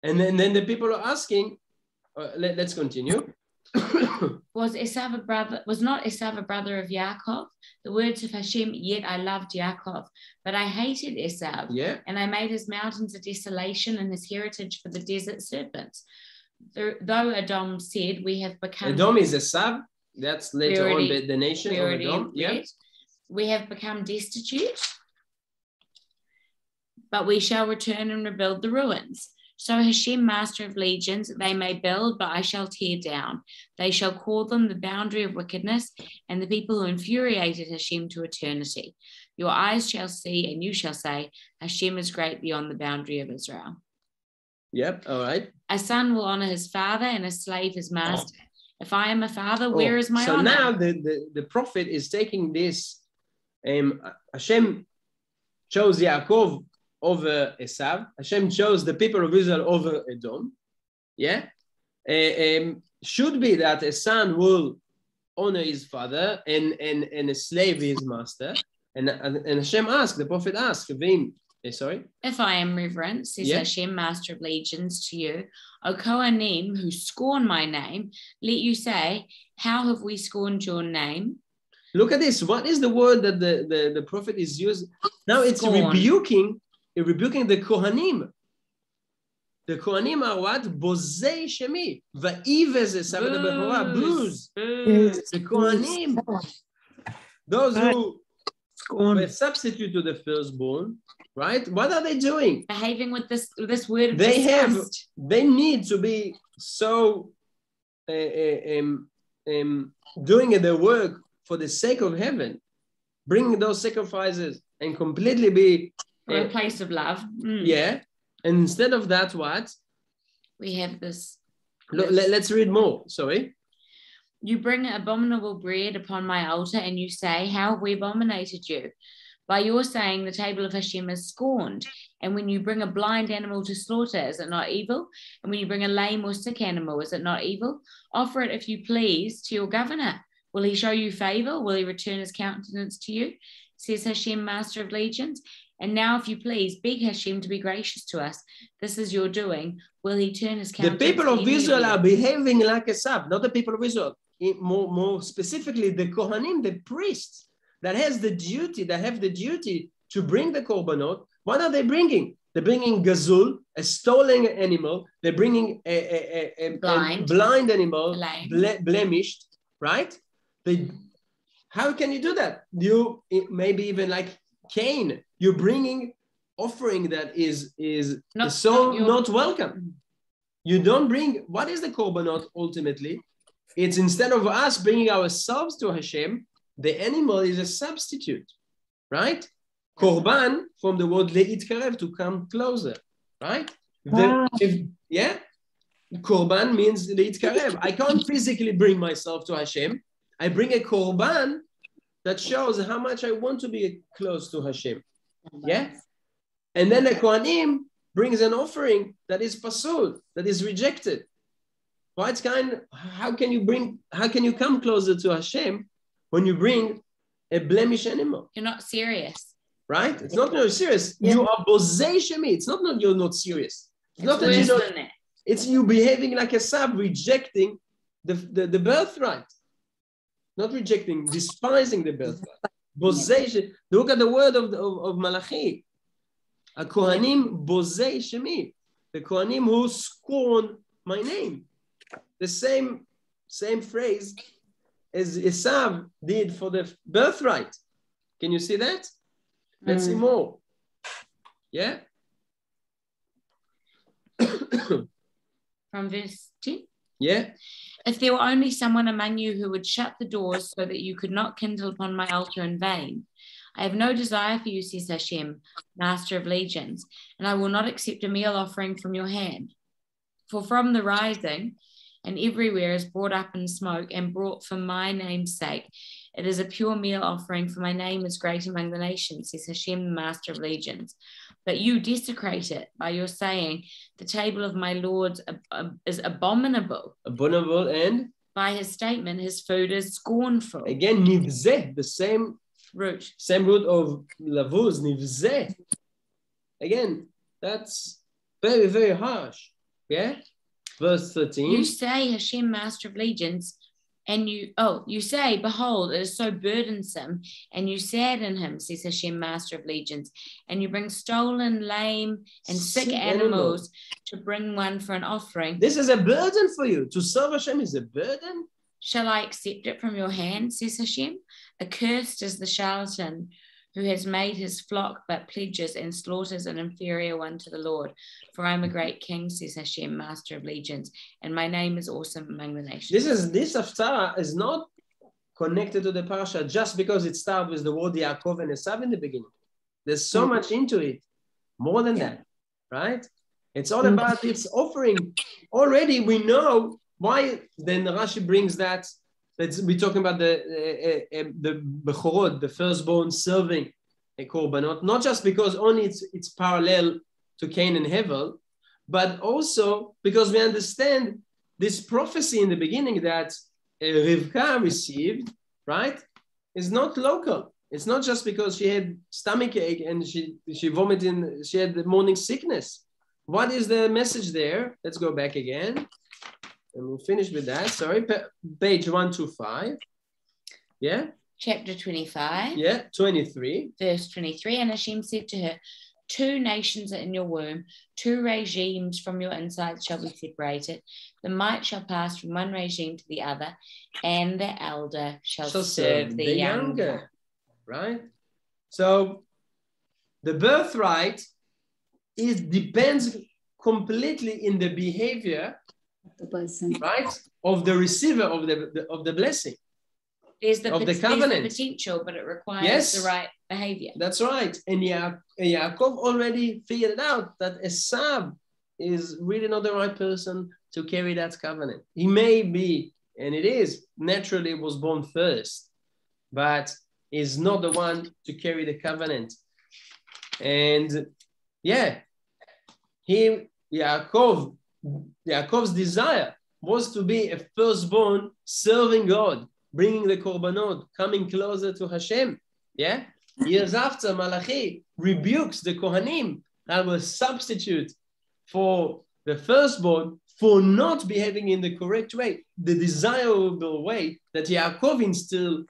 And then the people are asking, let's continue. Was not Esav a brother of Yaakov? The words of Hashem, yet I loved Yaakov, but I hated Esav. Yeah. And I made his mountains a desolation and his heritage for the desert serpents. Though Edom said, we have become... Edom is Esav. That's later on the nation of Edom. Yeah. We have become destitute, but we shall return and rebuild the ruins. So Hashem, master of legions, they may build, but I shall tear down. They shall call them the boundary of wickedness, and the people who infuriated Hashem to eternity. Your eyes shall see, and you shall say, Hashem is great beyond the boundary of Israel. Yep, all right. A son will honor his father, and a slave his master. If I am a father, where is my honor? So now the prophet is taking this. Hashem chose Yaakov over Esav. Hashem chose the people of Israel over Edom. Yeah. Should be that a son will honor his father and a slave his master. And Hashem asked, the prophet asked, if I am reverent, says Hashem, master of legions, to you, O Kohanim, who scorn my name, let you say, how have we scorned your name? Look at this. What is the word that the prophet is using? Now it's rebuking the Kohanim. The Kohanim are what? Bozei Shemi. Va'ivez Esav Bechorah. Booze. The Kohanim. Those who were substitute to the firstborn, right? What are they doing? Behaving with this word of disgust. They need to be so doing their work for the sake of heaven, bringing those sacrifices and completely be for a place of love. Yeah. And instead of that, what? We have this. Let's read more. Sorry. You bring abominable bread upon my altar and you say, how have we abominated you? By your saying, the table of Hashem is scorned. And when you bring a blind animal to slaughter, is it not evil? And when you bring a lame or sick animal, is it not evil? Offer it, if you please, to your governor. Will he show you favor? Will he return his countenance to you? Says Hashem, master of legions. And now, if you please, beg Hashem to be gracious to us. This is your doing. Will he turn his countenance? The people of Israel are behaving like Esav, not the people of Israel. More specifically, the Kohanim, the priests that have the duty to bring the korbanot. What are they bringing? They're bringing gazul, a stolen animal. They're bringing a blind animal, blemished, right? How can you do that? You maybe even like Cain, you're bringing offering that is not welcome. You don't bring, what is the korbanot ultimately? It's instead of us bringing ourselves to Hashem, the animal is a substitute, right? Korban from the word le'itkarev, to come closer, right? Korban means le'itkarev. I can't physically bring myself to Hashem. I bring a korban that shows how much I want to be close to Hashem. Yeah? And then the Kohanim brings an offering that is pasul, that is rejected. How can you come closer to Hashem when you bring a blemished animal? You're not serious. Right? It's not you're serious. Yeah. You are bozei shemi. It's not you're not serious. It's you behaving like a sub, rejecting the birthright. not rejecting, despising the birthright. Look at the word of Malachi. A Kohanim bozei shemi. The Kohanim who scorn my name. The same phrase as Esav did for the birthright. Can you see that? Let's see more. Yeah? From verse 10? Yeah. If there were only someone among you who would shut the doors so that you could not kindle upon my altar in vain. I have no desire for you, says Hashem, Master of Legions, and I will not accept a meal offering from your hand. For from the rising and everywhere is brought up in smoke and brought for my name's sake. It is a pure meal offering, for my name is great among the nations, says Hashem, the Master of Legions. But you desecrate it by your saying, the table of my Lord is abominable. Abominable, and? By his statement, his food is scornful. Again, nivzeh, the same root. Same root of lavuz, nivzeh. Again, that's very, very harsh. Yeah? Verse 13. You say, Hashem, Master of Legions, and you say, behold, it is so burdensome, and you sadden him, says Hashem, Master of Legions, and you bring stolen, lame, and sick animals to bring one for an offering. This is a burden for you. To serve Hashem is a burden. Shall I accept it from your hand, says Hashem? Accursed is the charlatan who has made his flock but pledges and slaughters an inferior one to the Lord. For I am a great king, says Hashem, Master of Legions, and my name is awesome among the nations. This haftarah is not connected to the Parashat just because it starts with the word Yaacov and Esav in the beginning. There's so much into it, more than that, right? It's all about its offering. Already we know why. Then Rashi brings that. We're talking about the Bechorot, the firstborn serving a korbanot, not just because only it's parallel to Cain and Hevel, but also because we understand this prophecy in the beginning that Rivka received, right, is not local. It's not just because she had stomachache and she vomited, she had the morning sickness. What is the message there? Let's go back again. And we'll finish with that. Sorry, page 125. Yeah. Chapter 25. Yeah, 23. Verse 23. And Hashem said to her, 2 nations are in your womb, 2 regimes from your inside shall be separated. The might shall pass from one regime to the other, and the elder shall serve the younger. Right? So the birthright depends completely in the behavior, the person, right, of the receiver of the blessing. There's the covenant. There's the potential, but it requires the right behavior. That's right. And Yaakov already figured it out that Esav is really not the right person to carry that covenant. He may be, and it is, naturally was born first, but is not the one to carry the covenant. And Yaakov's desire was to be a firstborn serving God, bringing the korbanot, coming closer to Hashem. Yeah? Years after, Malachi rebukes the Kohanim that will substitute for the firstborn for not behaving in the correct way, the desirable way that Yaakov instilled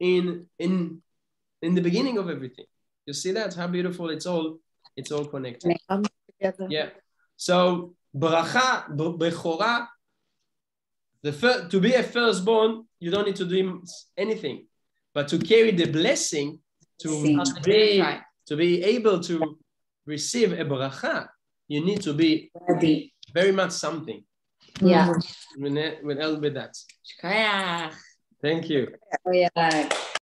in the beginning of everything. You see that? How beautiful it's all connected. Yeah. So bracha, bechora, to be a firstborn, you don't need to do anything, but to carry the blessing, to be able to receive a bracha, you need to be very much something. Yeah. We'll end with that. Thank you.